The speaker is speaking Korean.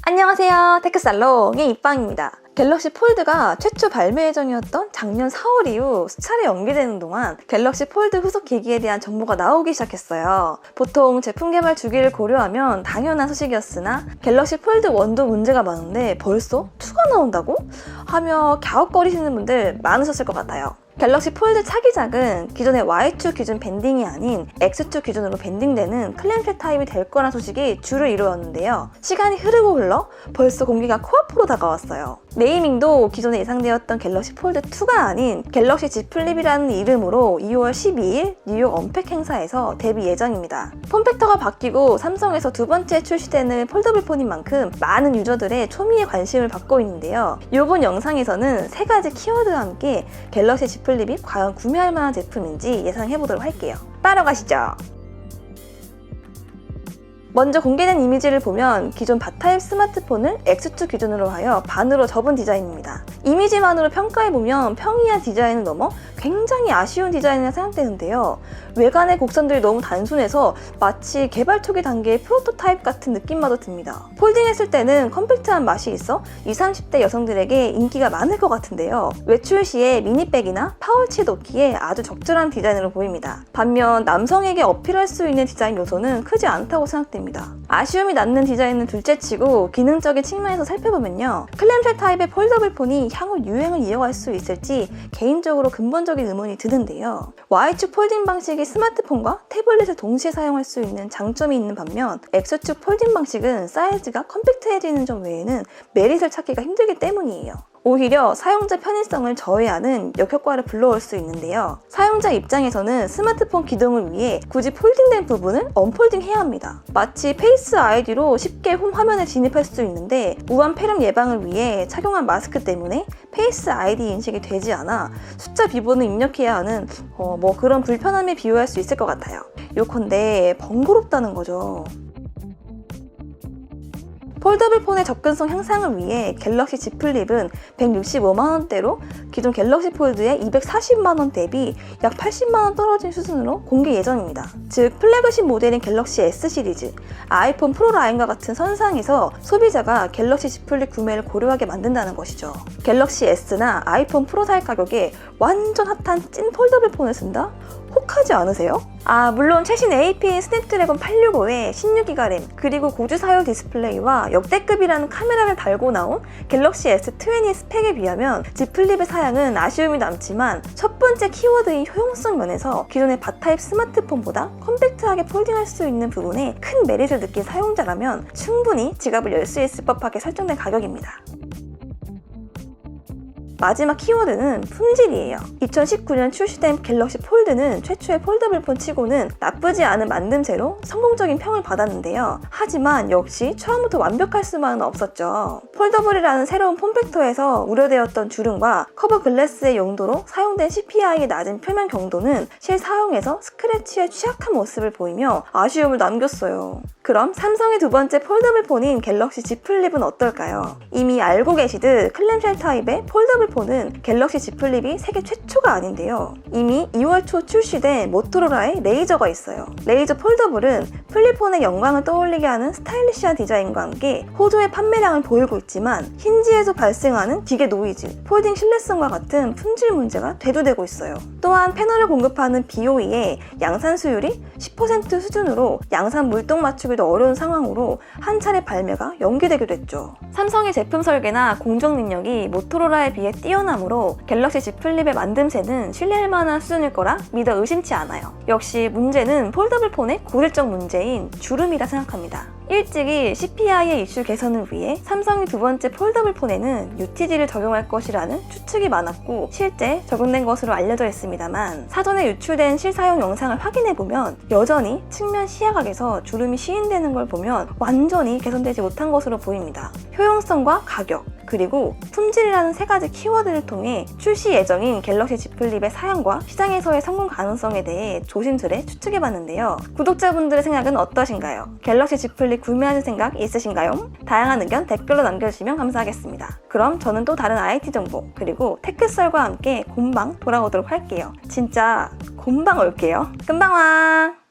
안녕하세요, 테크살롱의 이빵입니다. 갤럭시 폴드가 최초 발매 예정이었던 작년 4월 이후 수차례 연기되는 동안 갤럭시 폴드 후속 기기에 대한 정보가 나오기 시작했어요. 보통 제품 개발 주기를 고려하면 당연한 소식이었으나 갤럭시 폴드 1도 문제가 많은데 벌써 2가 나온다고? 하며 갸웃거리시는 분들 많으셨을 것 같아요. 갤럭시 폴드 차기작은 기존의 Y2 기준 밴딩이 아닌 X2 기준으로 밴딩되는 클램쉘 타입이 될 거란 소식이 주를 이루었는데요. 시간이 흐르고 흘러 벌써 공개가 코앞으로 다가왔어요. 네이밍도 기존에 예상되었던 갤럭시 폴드 2가 아닌 갤럭시 Z 플립이라는 이름으로 2월 12일 뉴욕 언팩 행사에서 데뷔 예정입니다. 폼팩터가 바뀌고 삼성에서 두 번째 출시되는 폴더블 폰인 만큼 많은 유저들의 초미의 관심을 받고 있는데요. 이번 영상에서는 세 가지 키워드와 함께 갤럭시 Z 플립이 과연 구매할 만한 제품인지 예상해보도록 할게요. 따라가시죠. 먼저 공개된 이미지를 보면 기존 바타입 스마트폰을 X2 기준으로 하여 반으로 접은 디자인입니다. 이미지만으로 평가해보면 평이한 디자인을 넘어 굉장히 아쉬운 디자인이라 생각되는데요. 외관의 곡선들이 너무 단순해서 마치 개발 초기 단계의 프로토타입 같은 느낌마저 듭니다. 폴딩했을 때는 컴팩트한 맛이 있어 20, 30대 여성들에게 인기가 많을 것 같은데요. 외출 시에 미니백이나 파우치에 넣기에 아주 적절한 디자인으로 보입니다. 반면 남성에게 어필할 수 있는 디자인 요소는 크지 않다고 생각됩니다. 아쉬움이 남는 디자인은 둘째치고 기능적인 측면에서 살펴보면요. 클램쉘 타입의 폴더블 폰이 향후 유행을 이어갈 수 있을지 개인적으로 근본적인 의문이 드는데요. Y2 폴딩 방식이 스마트폰과 태블릿을 동시에 사용할 수 있는 장점이 있는 반면 X2 폴딩 방식은 사이즈가 컴팩트해지는 점 외에는 메릿을 찾기가 힘들기 때문이에요. 오히려 사용자 편의성을 저해하는 역효과를 불러올 수 있는데요. 사용자 입장에서는 스마트폰 기동을 위해 굳이 폴딩된 부분을 언폴딩해야 합니다. 마치 페이스 아이디로 쉽게 홈 화면에 진입할 수 있는데 무한 폐렴 예방을 위해 착용한 마스크 때문에 페이스 아이디 인식이 되지 않아 숫자 비번을 입력해야 하는 그런 불편함에 비유할 수 있을 것 같아요. 요컨대 번거롭다는 거죠. 폴더블 폰의 접근성 향상을 위해 갤럭시 Z 플립은 165만원대로 기존 갤럭시 폴드의 240만원 대비 약 80만원 떨어진 수준으로 공개 예정입니다. 즉 플래그십 모델인 갤럭시 S 시리즈, 아이폰 프로 라인과 같은 선상에서 소비자가 갤럭시 Z 플립 구매를 고려하게 만든다는 것이죠. 갤럭시 S나 아이폰 프로 살 가격에 완전 핫한 찐 폴더블 폰을 쓴다? 혹하지 않으세요? 물론 최신 AP인 스냅드래곤 865에 16기가 램, 그리고 고주 사율 디스플레이와 역대급이라는 카메라를 달고 나온 갤럭시 S20 스펙에 비하면 Z 플립의 사양은 아쉬움이 남지만 첫 번째 키워드인 효용성 면에서 기존의 바타입 스마트폰보다 컴팩트하게 폴딩할 수 있는 부분에 큰 메리트를 느낀 사용자라면 충분히 지갑을 열 수 있을 법하게 설정된 가격입니다. 마지막 키워드는 품질이에요. 2019년 출시된 갤럭시 폴드는 최초의 폴더블폰 치고는 나쁘지 않은 만듦새로 성공적인 평을 받았는데요. 하지만 역시 처음부터 완벽할 수만은 없었죠. 폴더블이라는 새로운 폼팩터에서 우려되었던 주름과 커버 글래스의 용도로 사용된 CPI의 낮은 표면 경도는 실사용에서 스크래치에 취약한 모습을 보이며 아쉬움을 남겼어요. 그럼 삼성의 두 번째 폴더블 폰인 갤럭시 Z 플립은 어떨까요? 이미 알고 계시듯 클램쉘 타입의 폴더블 폰은 갤럭시 Z 플립이 세계 최초가 아닌데요. 이미 2월 초 출시된 모토로라의 레이저가 있어요. 레이저 폴더블은 플립폰의 영광을 떠올리게 하는 스타일리시한 디자인과 함께 호조의 판매량을 보이고 있지만 힌지에서 발생하는 기계 노이즈, 폴딩 신뢰성과 같은 품질 문제가 대두되고 있어요. 또한 패널을 공급하는 BOE의 양산 수율이 10% 수준으로 양산 물동 맞추기도 어려운 상황으로 한 차례 발매가 연기되기도 했죠. 삼성의 제품 설계나 공정 능력이 모토로라에 비해 뛰어나므로 갤럭시 Z 플립의 만듦새는 신뢰할 만한 수준일 거라 믿어 의심치 않아요. 역시 문제는 폴더블 폰의 고질적 문제인 주름이라 생각합니다. 일찍이 CPI의 이슈 개선을 위해 삼성이 두 번째 폴더블 폰에는 UTG를 적용할 것이라는 추측이 많았고 실제 적용된 것으로 알려져 있습니다만 사전에 유출된 실사용 영상을 확인해보면 여전히 측면 시야각에서 주름이 시인되는 걸 보면 완전히 개선되지 못한 것으로 보입니다. 효용성과 가격, 그리고 품질이라는 세 가지 키워드를 통해 출시 예정인 갤럭시 Z 플립의 사양과 시장에서의 성공 가능성에 대해 조심스레 추측해봤는데요. 구독자분들의 생각은 어떠신가요? 갤럭시 Z 플립 구매하는 생각 있으신가요? 다양한 의견 댓글로 남겨주시면 감사하겠습니다. 그럼 저는 또 다른 IT 정보 그리고 테크썰과 함께 곰방 돌아오도록 할게요. 진짜 곰방 올게요. 금방 와!